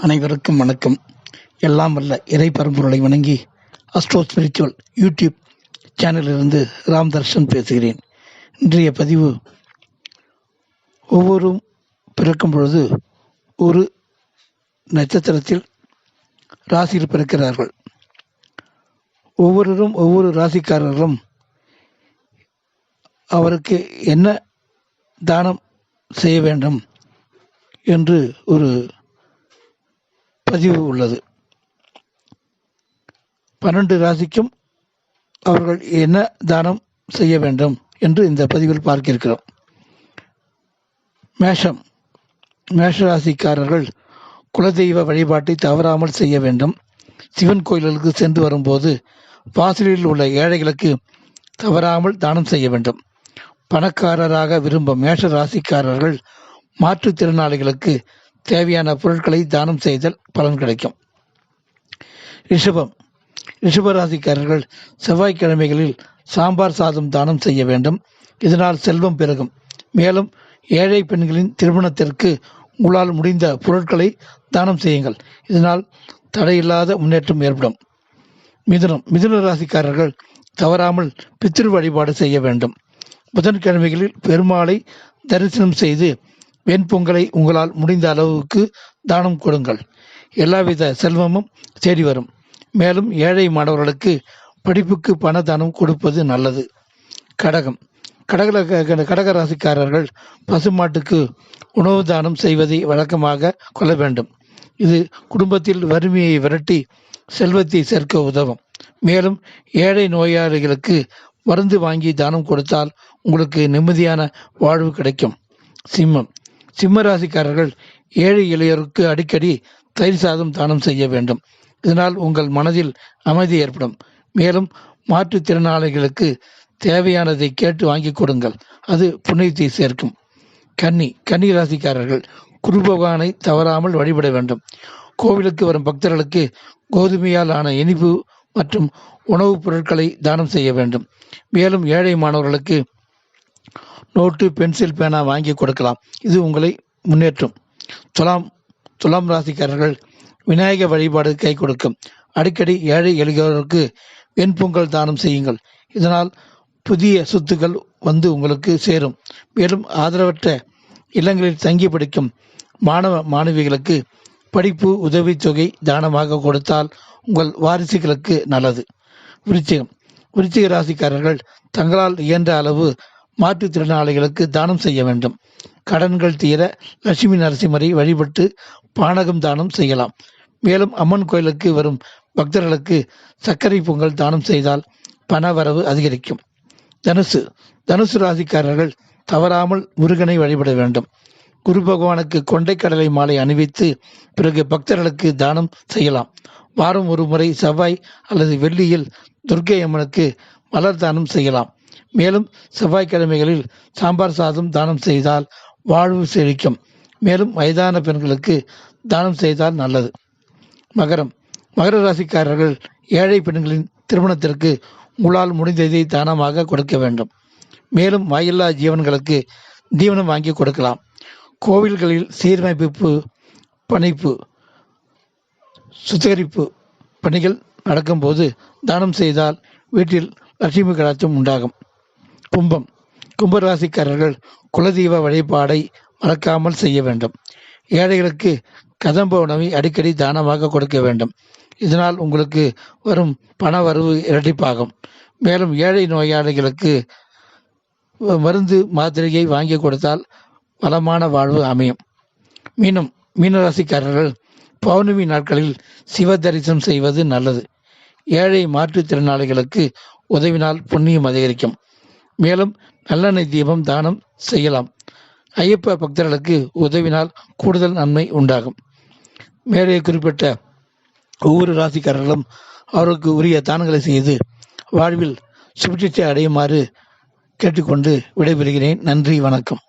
அனைவருக்கும் வணக்கம். எல்லாம் வல்ல இறை பரம்பொருளை வணங்கி அஸ்ட்ரோ ஸ்பிரிச்சுவல் யூடியூப் சேனலிலிருந்து ராம் தர்ஷன் பேசுகிறேன். இன்றைய பதிவு, ஒவ்வொரு பிறக்கும் பொழுது ஒரு நட்சத்திரத்தில் ராசியில் பிறக்கிறார்கள். ஒவ்வொரு ராசிக்காரர்களும் அவருக்கு என்ன தானம் செய்ய வேண்டும் என்று ஒரு பதிவு உள்ளது. 12 ராசிக்கும் அவர்கள் என்ன தானம் செய்ய வேண்டும் என்று இந்த பதிவில் பார்க்க இருக்கிறோம். மேஷ ராசிக்காரர்கள் குலதெய்வ வழிபாட்டை தவறாமல் செய்ய வேண்டும். சிவன் கோயில்களுக்கு சென்று வரும்போது வாசலில் உள்ள ஏழைகளுக்கு தவறாமல் தானம் செய்ய வேண்டும். பணக்காரராக விரும்பும் மேஷ ராசிக்காரர்கள் மாற்றுத்திறனாளிகளுக்கு தேவையான பொருட்களை தானம் செய்தல் பலன் கிடைக்கும். ரிஷப ராசிக்காரர்கள் செவ்வாய்க்கிழமைகளில் சாம்பார் சாதம் தானம் செய்ய வேண்டும். இதனால் செல்வம் பெருகும். மேலும் ஏழை பெண்களின் திருமணத்திற்கு உங்களால் முடிந்த பொருட்களை தானம் செய்யுங்கள். இதனால் தடையில்லாத முன்னேற்றம் ஏற்படும். மிதுன ராசிக்காரர்கள் தவறாமல் பித்ரு வழிபாடு செய்ய வேண்டும். புதன்கிழமைகளில் பெருமாளை தரிசனம் செய்து வெண்பொங்கலை உங்களால் முடிந்த அளவுக்கு தானம் கொடுங்கள். எல்லாவித செல்வமும் தேடி வரும். மேலும் ஏழை மாணவர்களுக்கு படிப்புக்கு பண தானம் கொடுப்பது நல்லது. கடக ராசிக்காரர்கள் பசுமாட்டுக்கு உணவு தானம் செய்வதை வழக்கமாக கொள்ள வேண்டும். இது குடும்பத்தில் வறுமையை விரட்டி செல்வத்தை சேர்க்க உதவும். மேலும் ஏழை நோயாளிகளுக்கு மருந்து வாங்கி தானம் கொடுத்தால் உங்களுக்கு நிம்மதியான வாழ்வு கிடைக்கும். சிம்ம ராசிக்காரர்கள் ஏழை இளையோருக்கு அடிக்கடி தயிர் சாதம் தானம் செய்ய வேண்டும். இதனால் உங்கள் மனதில் அமைதி ஏற்படும். மேலும் மாற்றுத்திறனாளிகளுக்கு தேவையானதை கேட்டு வாங்கி கொடுங்கள். அது புண்ணியத்தை சேர்க்கும். கன்னி ராசிக்காரர்கள் குரு பகவானை தவறாமல் வழிபட வேண்டும். கோவிலுக்கு வரும் பக்தர்களுக்கு கோதுமையால் ஆன இனிப்பு மற்றும் உணவுப் பொருட்களை தானம் செய்ய வேண்டும். மேலும் ஏழை மாணவர்களுக்கு நோட்டு, பென்சில், பேனா வாங்கி கொடுக்கலாம். இது உங்களை முன்னேற்றும். துலாம் ராசிக்காரர்கள் விநாயக வழிபாடு கை கொடுக்கும். அடிக்கடி ஏழை எளியோருக்கு வெண்பொங்கல் தானம் செய்யுங்கள். இதனால் புதிய சொத்துக்கள் வந்து உங்களுக்கு சேரும். மேலும் ஆதரவற்ற இல்லங்களில் தங்கி படிக்கும் மாணவிகளுக்கு படிப்பு உதவித்தொகை தானமாக கொடுத்தால் உங்கள் வாரிசுகளுக்கு நல்லது. விருச்சிக ராசிக்காரர்கள் தங்களால் இயன்ற அளவு மாற்றுத்திறனாளிகளுக்கு தானம் செய்ய வேண்டும். கடன்கள் தீர லட்சுமி நரசிம்மரை வழிபட்டு பானகம் தானம் செய்யலாம். மேலும் அம்மன் கோயிலுக்கு வரும் பக்தர்களுக்கு சர்க்கரை பொங்கல் தானம் செய்தால் பண வரவு அதிகரிக்கும். தனுசு ராசிக்காரர்கள் தவறாமல் முருகனை வழிபட வேண்டும். குரு பகவானுக்கு கொண்டைக்கடலை மாலை அணிவித்து பிறகு பக்தர்களுக்கு தானம் செய்யலாம். வாரம் ஒரு முறை செவ்வாய் அல்லது வெள்ளியில் துர்க்கை அம்மனுக்கு மலர் தானம் செய்யலாம். மேலும் செவ்வாய்க்கிழமைகளில் சாம்பார் சாதம் தானம் செய்தால் வாழ்வு செழிக்கும். மேலும் வயதான பெண்களுக்கு தானம் செய்தால் நல்லது. மகர ராசிக்காரர்கள் ஏழை பெண்களின் திருமணத்திற்கு உங்களால் முடிந்ததை தானமாக கொடுக்க வேண்டும். மேலும் வாயில்லா ஜீவன்களுக்கு தீவனம் வாங்கி கொடுக்கலாம். கோவில்களில் சீரமைப்பு, பணிப்பு, சுத்திகரிப்பு பணிகள் நடக்கும்போது தானம் செய்தால் வீட்டில் லட்சுமி கடாட்சம் உண்டாகும். கும்பராசிக்காரர்கள் குலதெய்வ வழிபாடை மறக்காமல் செய்ய வேண்டும். ஏழைகளுக்கு கதம்ப உணவை அடிக்கடி தானமாக கொடுக்க வேண்டும். இதனால் உங்களுக்கு வரும் பண வரவு இரட்டிப்பாகும். மேலும் ஏழை நோயாளிகளுக்கு மருந்து மாத்திரையை வாங்கி கொடுத்தால் வளமான வாழ்வு அமையும். மீனராசிக்காரர்கள் பௌர்ணமி நாட்களில் சிவ தரிசனம் செய்வது நல்லது. ஏழை மாற்றுத்திறனாளிகளுக்கு உதவினால் புண்ணியம் அதிகரிக்கும். மேலும் நல்லெண்ணெய் தீபம் தானம் செய்யலாம். ஐயப்ப பக்தர்களுக்கு உதவினால் கூடுதல் நன்மை உண்டாகும். மேலே குறிப்பிட்ட ஒவ்வொரு ராசிக்காரர்களும் அவருக்கு உரிய தானங்களை செய்து வாழ்வில் சுபிட்சத்தை அடையுமாறு கேட்டுக்கொண்டு விடைபெறுகிறேன். நன்றி, வணக்கம்.